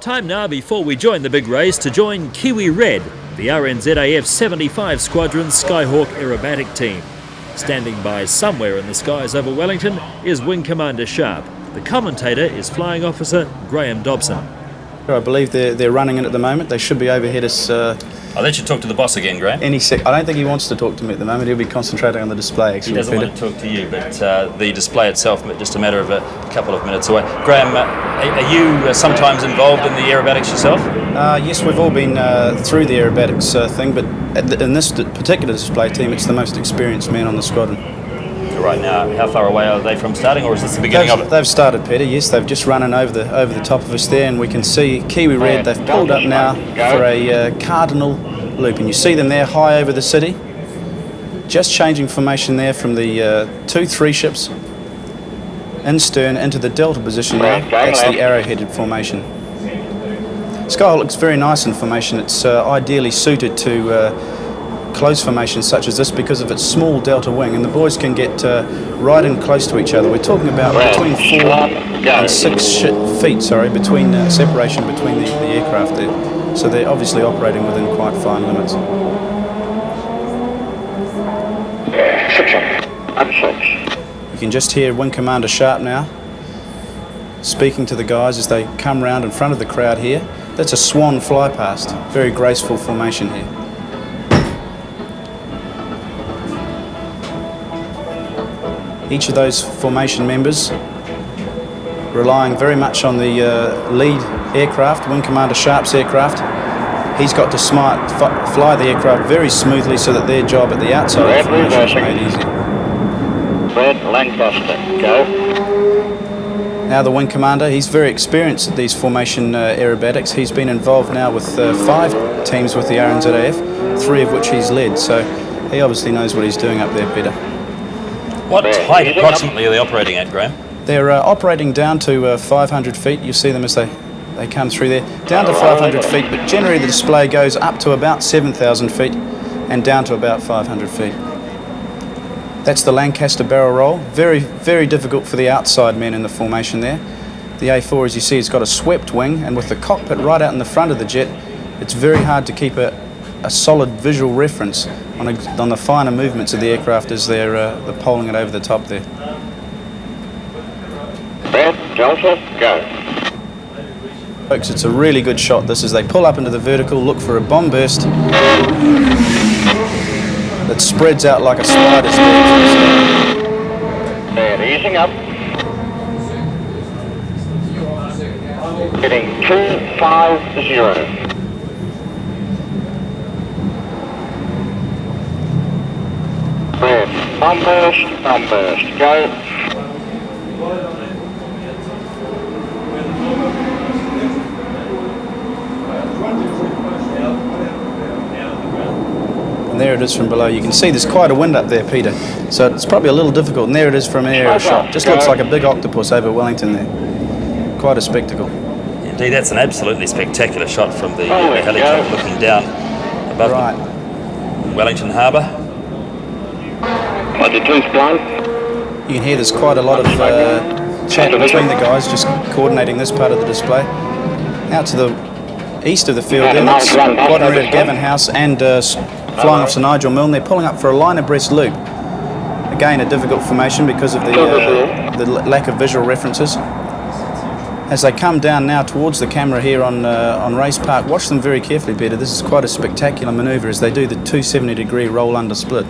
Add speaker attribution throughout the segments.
Speaker 1: Time now, before we join the big race, to join Kiwi Red, the RNZAF 75 Squadron Skyhawk Aerobatic team. Standing by somewhere in the skies over Wellington is Wing Commander Sharp. The commentator is Flying Officer Graham Dobson.
Speaker 2: I believe they're running it at the moment. They should be overhead us.
Speaker 3: I'll let you talk to the boss again, Graham.
Speaker 2: I don't think he wants to talk to me at the moment. He'll be concentrating on the display, actually.
Speaker 3: He doesn't want to talk to you, but the display itself, just a matter of a couple of minutes away. Graham, are you sometimes involved in the aerobatics yourself?
Speaker 2: Yes, we've all been through the aerobatics thing, but in this particular display team, it's the most experienced men on the squadron.
Speaker 3: Right now, how far away are they from starting, or is this the beginning of it?
Speaker 2: They've started, Peter. Yes, they've just run in over the top of us there, and we can see Kiwi Red. They've pulled up now for a cardinal loop, and you see them there high over the city. Just changing formation there from the 2-3 ships in stern into the delta position now. That's the arrow-headed formation. Skyhawk looks very nice in formation. It's ideally suited to close formations such as this because of its small delta wing, and the boys can get right in close to each other. We're talking about between 4 and 6 feet, between separation between the aircraft there. So they're obviously operating within quite fine limits. You can just hear Wing Commander Sharp now speaking to the guys as they come round in front of the crowd here. That's a swan fly past. Very graceful formation here. Each of those formation members relying very much on the lead aircraft, Wing Commander Sharp's aircraft. He's got to fly the aircraft very smoothly so that their job at the outside of the formation is made easy.
Speaker 4: Red Lancaster, go.
Speaker 2: Now the Wing Commander, he's very experienced at these formation aerobatics. He's been involved now with 5 teams with the RNZAF, 3 of which he's led, so he obviously knows what he's doing up there, Peter.
Speaker 3: What height approximately are they operating at, Graham?
Speaker 2: They're operating down to 500 feet. You see them as they come through there. Down to 500 feet, but generally the display goes up to about 7,000 feet and down to about 500 feet. That's the Lancaster barrel roll. Very, very difficult for the outside men in the formation there. The A4, as you see, has got a swept wing, and with the cockpit right out in the front of the jet, it's very hard to keep a solid visual reference on the finer movements of the aircraft as they're polling it over the top there.
Speaker 4: Red Delta, go.
Speaker 2: Folks, it's a really good shot. This is they pull up into the vertical, look for a bomb burst that spreads out like a spider's legs.
Speaker 4: They're easing up. Getting 250. Red, bomb burst, go.
Speaker 2: And there it is from below. You can see there's quite a wind up there, Peter. So it's probably a little difficult. And there it is from an aerial shot. Just looks like a big octopus over Wellington there. Quite a spectacle.
Speaker 3: Indeed, that's an absolutely spectacular shot from the helicopter looking down above Wellington Harbour.
Speaker 2: You can hear there's quite a lot of chat between the guys, just coordinating this part of the display. Out to the east of the field there, that's Squadron Red Gavin House and Flying Officer Nigel Milne. They're pulling up for a line abreast loop. Again, a difficult formation because of the lack of visual references. As they come down now towards the camera here on Race Park, watch them very carefully, Peter. This is quite a spectacular manoeuvre as they do the 270-degree roll under split.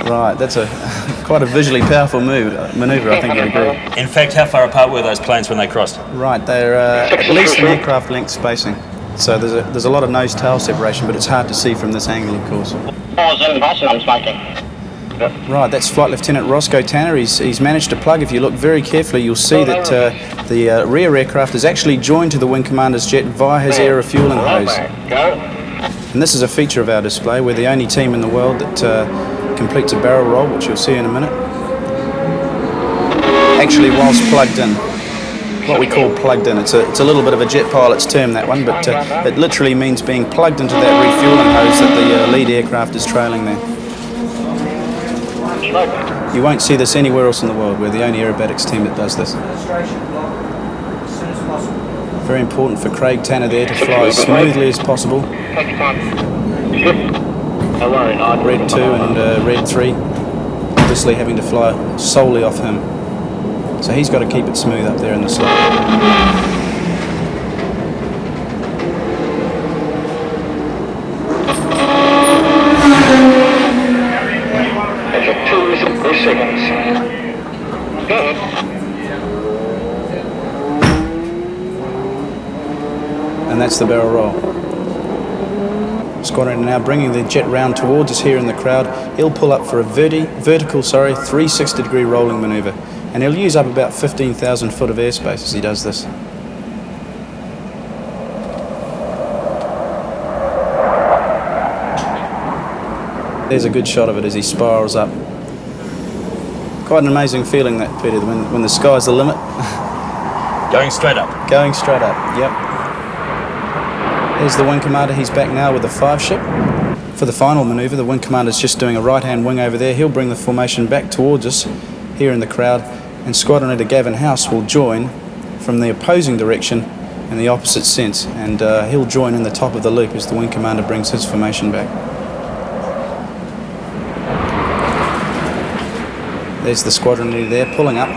Speaker 2: Right, that's quite a visually powerful manoeuvre, I think you'd agree.
Speaker 3: In fact, how far apart were those planes when they crossed?
Speaker 2: Right, they're at least an aircraft length spacing. So there's a lot of nose-tail separation, but it's hard to see from this angle, of course. Right, that's Flight Lieutenant Roscoe Tanner. He's managed to plug. If you look very carefully, you'll see that the rear aircraft is actually joined to the Wing Commander's jet via his air refuelling hose. And this is a feature of our display. We're the only team in the world that completes a barrel roll, which you'll see in a minute. Actually, whilst plugged in. What we call plugged in. It's a little bit of a jet pilot's term, that one, but it literally means being plugged into that refuelling hose that the lead aircraft is trailing there. You won't see this anywhere else in the world. We're the only aerobatics team that does this. Very important for Craig Tanner there to fly as smoothly as possible. Red 2 and Red 3 obviously having to fly solely off him. So he's got to keep it smooth up there in the slot. And that's the barrel roll. Squadron now bringing the jet round towards us here in the crowd. He'll pull up for a vertical 360-degree rolling manoeuvre, and he'll use up about 15,000 foot of airspace as he does this. There's a good shot of it as he spirals up. Quite an amazing feeling that, Peter, when the sky's the limit.
Speaker 3: Going straight up.
Speaker 2: Going straight up, yep. There's the wing commander. He's back now with the 5 ship. For the final manoeuvre, the wing commander's just doing a right-hand wing over there. He'll bring the formation back towards us here in the crowd, and Squadron Leader Gavin House will join from the opposing direction in the opposite sense, and he'll join in the top of the loop as the wing commander brings his formation back. There's the squadron leader there pulling up.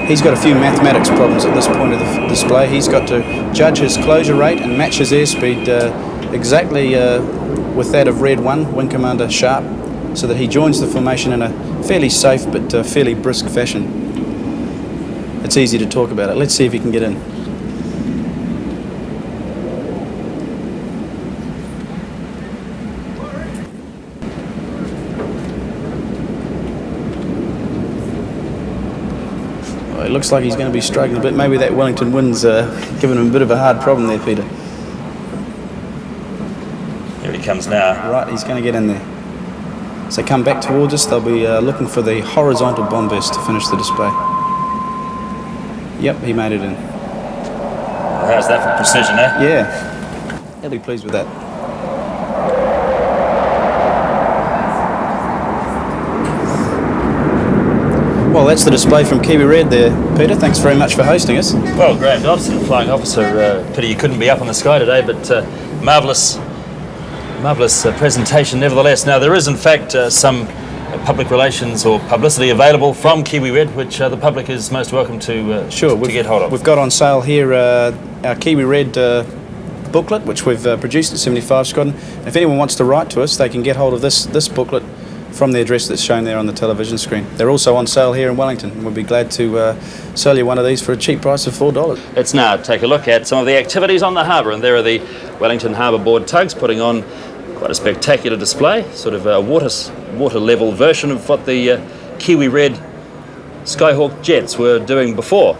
Speaker 2: He's got a few mathematics problems at this point of the display. He's got to judge his closure rate and match his airspeed exactly with that of Red 1, Wing Commander Sharp, so that he joins the formation in a fairly safe but fairly brisk fashion. It's easy to talk about it. Let's see if he can get in. It looks like he's going to be struggling a bit. Maybe that Wellington wind's giving him a bit of a hard problem there, Peter.
Speaker 3: Here he comes now.
Speaker 2: Right, he's going to get in there. So come back towards us. They'll be looking for the horizontal bomb burst to finish the display. Yep, he made it in.
Speaker 3: How's that for precision, eh?
Speaker 2: Yeah, he'll be pleased with that. Well, that's the display from Kiwi Red there, Peter. Thanks very much for hosting us.
Speaker 3: Well, Graham Dobson, flying officer. Pity you couldn't be up in the sky today, but marvellous presentation nevertheless. Now, there is in fact some public relations or publicity available from Kiwi Red, which the public is most welcome to, to get hold of.
Speaker 2: We've got on sale here our Kiwi Red booklet, which we've produced at 75 Squadron. If anyone wants to write to us, they can get hold of this booklet from the address that's shown there on the television screen. They're also on sale here in Wellington, and we'll be glad to sell you one of these for a cheap price of $4.
Speaker 3: Let's now take a look at some of the activities on the harbour, and there are the Wellington Harbour Board tugs putting on quite a spectacular display, sort of a water level version of what the Kiwi Red Skyhawk jets were doing before.